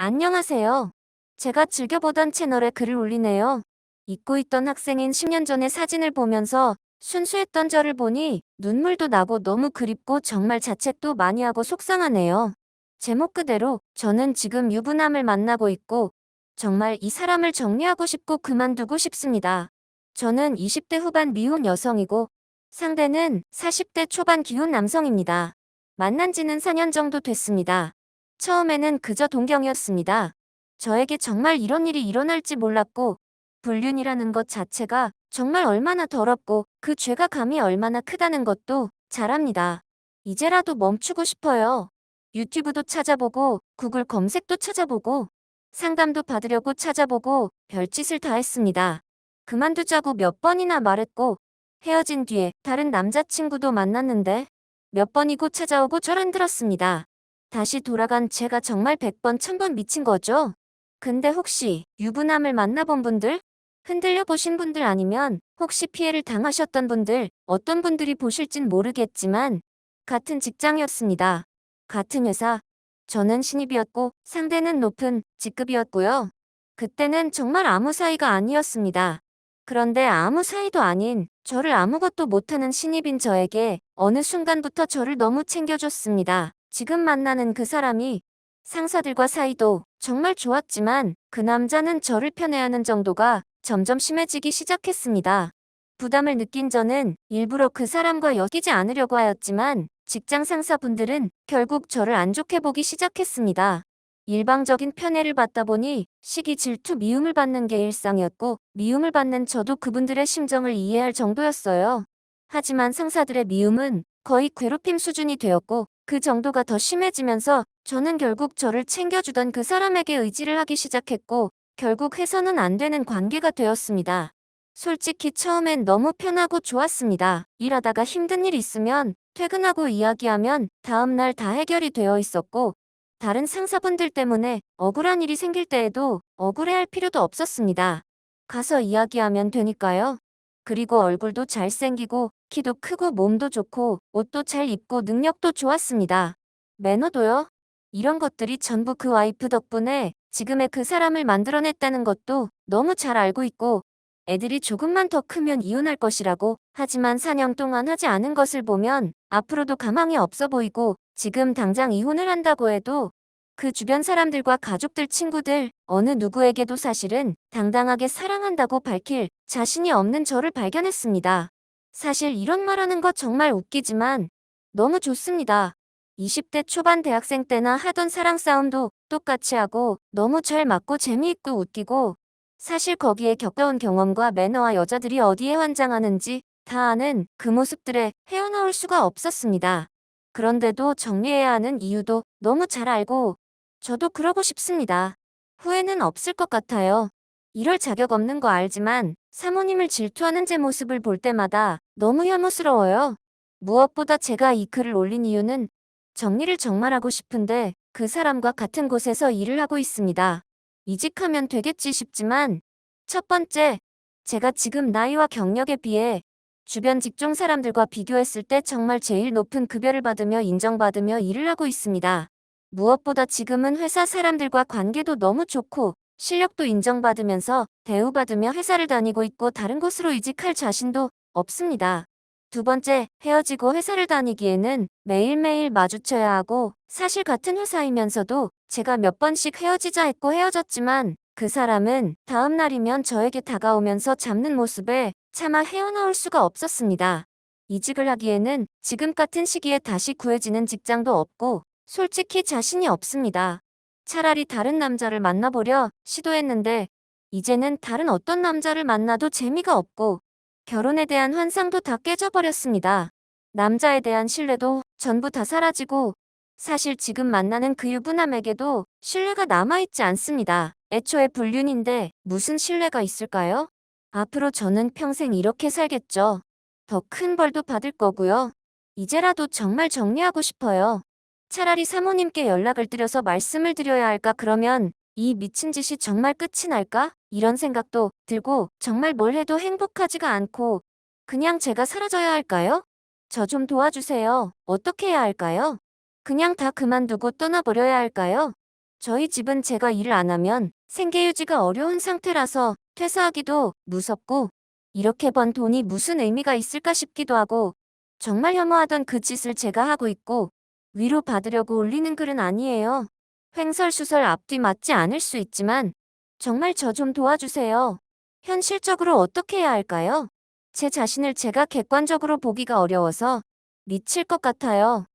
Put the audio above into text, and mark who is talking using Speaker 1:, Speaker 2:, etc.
Speaker 1: 안녕하세요. 제가 즐겨보던 채널에 글을 올리네요. 잊고 있던 학생인 10년 전의 사진을 보면서 순수했던 저를 보니 눈물도 나고 너무 그립고 정말 자책도 많이 하고 속상하네요. 제목 그대로 저는 지금 유부남을 만나고 있고 정말 이 사람을 정리하고 싶고 그만두고 싶습니다. 저는 20대 후반 미혼 여성이고 상대는 40대 초반 기혼 남성입니다. 만난 지는 4년 정도 됐습니다. 처음에는 그저 동경이었습니다. 저에게 정말 이런 일이 일어날지 몰랐고, 불륜이라는 것 자체가 정말 얼마나 더럽고 그 죄가 감히 얼마나 크다는 것도 잘 압니다. 이제라도 멈추고 싶어요. 유튜브도 찾아보고, 구글 검색도 찾아보고, 상담도 받으려고 찾아보고, 별짓을 다 했습니다. 그만두자고 몇 번이나 말했고, 헤어진 뒤에 다른 남자친구도 만났는데, 몇 번이고 찾아오고 절 안 들었습니다. 다시 돌아간 제가 정말 100번, 1000번 미친 거죠? 근데 혹시 유부남을 만나본 분들? 흔들려 보신 분들 아니면 혹시 피해를 당하셨던 분들, 어떤 분들이 보실진 모르겠지만 같은 직장이었습니다. 같은 회사. 저는 신입이었고 상대는 높은 직급이었고요. 그때는 정말 아무 사이가 아니었습니다. 그런데 아무 사이도 아닌 저를 아무것도 못하는 신입인 저에게 어느 순간부터 저를 너무 챙겨줬습니다. 지금 만나는 그 사람이 상사들과 사이도 정말 좋았지만 그 남자는 저를 편애하는 정도가 점점 심해지기 시작했습니다. 부담을 느낀 저는 일부러 그 사람과 엮이지 않으려고 하였지만 직장 상사분들은 결국 저를 안 좋게 보기 시작했습니다. 일방적인 편애를 받다 보니 시기, 질투, 미움을 받는 게 일상이었고 미움을 받는 저도 그분들의 심정을 이해할 정도였어요. 하지만 상사들의 미움은 거의 괴롭힘 수준이 되었고 그 정도가 더 심해지면서 저는 결국 저를 챙겨주던 그 사람에게 의지를 하기 시작했고 결국 해서는 안 되는 관계가 되었습니다. 솔직히 처음엔 너무 편하고 좋았습니다. 일하다가 힘든 일 있으면 퇴근하고 이야기하면 다음날 다 해결이 되어 있었고 다른 상사분들 때문에 억울한 일이 생길 때에도 억울해할 필요도 없었습니다. 가서 이야기하면 되니까요. 그리고 얼굴도 잘생기고 키도 크고 몸도 좋고 옷도 잘 입고 능력도 좋았습니다. 매너도요. 이런 것들이 전부 그 와이프 덕분에 지금의 그 사람을 만들어냈다는 것도 너무 잘 알고 있고 애들이 조금만 더 크면 이혼할 것이라고 하지만 4년 동안 하지 않은 것을 보면 앞으로도 가망이 없어 보이고 지금 당장 이혼을 한다고 해도 그 주변 사람들과 가족들, 친구들, 어느 누구에게도 사실은 당당하게 사랑한다고 밝힐 자신이 없는 저를 발견했습니다. 사실 이런 말하는 거 정말 웃기지만 너무 좋습니다. 20대 초반 대학생 때나 하던 사랑 싸움도 똑같이 하고 너무 잘 맞고 재미있고 웃기고 사실 거기에 겪어온 경험과 매너와 여자들이 어디에 환장하는지 다 아는 그 모습들에 헤어나올 수가 없었습니다. 그런데도 정리해야 하는 이유도 너무 잘 알고 저도 그러고 싶습니다. 후회는 없을 것 같아요. 이럴 자격 없는 거 알지만 사모님을 질투하는 제 모습을 볼 때마다 너무 혐오스러워요. 무엇보다 제가 이 글을 올린 이유는 정리를 정말 하고 싶은데 그 사람과 같은 곳에서 일을 하고 있습니다. 이직하면 되겠지 싶지만 첫 번째, 제가 지금 나이와 경력에 비해 주변 직종 사람들과 비교했을 때 정말 제일 높은 급여를 받으며 인정받으며 일을 하고 있습니다. 무엇보다 지금은 회사 사람들과 관계도 너무 좋고 실력도 인정받으면서 대우받으며 회사를 다니고 있고 다른 곳으로 이직할 자신도 없습니다. 두 번째, 헤어지고 회사를 다니기에는 매일매일 마주쳐야 하고 사실 같은 회사이면서도 제가 몇 번씩 헤어지자 했고 헤어졌지만 그 사람은 다음 날이면 저에게 다가오면서 잡는 모습에 차마 헤어나올 수가 없었습니다. 이직을 하기에는 지금 같은 시기에 다시 구해지는 직장도 없고 솔직히 자신이 없습니다. 차라리 다른 남자를 만나보려 시도했는데 이제는 다른 어떤 남자를 만나도 재미가 없고 결혼에 대한 환상도 다 깨져버렸습니다. 남자에 대한 신뢰도 전부 다 사라지고 사실 지금 만나는 그 유부남에게도 신뢰가 남아있지 않습니다. 애초에 불륜인데 무슨 신뢰가 있을까요? 앞으로 저는 평생 이렇게 살겠죠. 더 큰 벌도 받을 거고요. 이제라도 정말 정리하고 싶어요. 차라리 사모님께 연락을 드려서 말씀을 드려야 할까 그러면 이 미친 짓이 정말 끝이 날까? 이런 생각도 들고 정말 뭘 해도 행복하지가 않고 그냥 제가 사라져야 할까요? 저 좀 도와주세요. 어떻게 해야 할까요? 그냥 다 그만두고 떠나버려야 할까요? 저희 집은 제가 일을 안 하면 생계 유지가 어려운 상태라서 퇴사하기도 무섭고 이렇게 번 돈이 무슨 의미가 있을까 싶기도 하고 정말 혐오하던 그 짓을 제가 하고 있고 위로받으려고 올리는 글은 아니에요. 횡설수설 앞뒤 맞지 않을 수 있지만 정말 저 좀 도와주세요. 현실적으로 어떻게 해야 할까요? 제 자신을 제가 객관적으로 보기가 어려워서 미칠 것 같아요.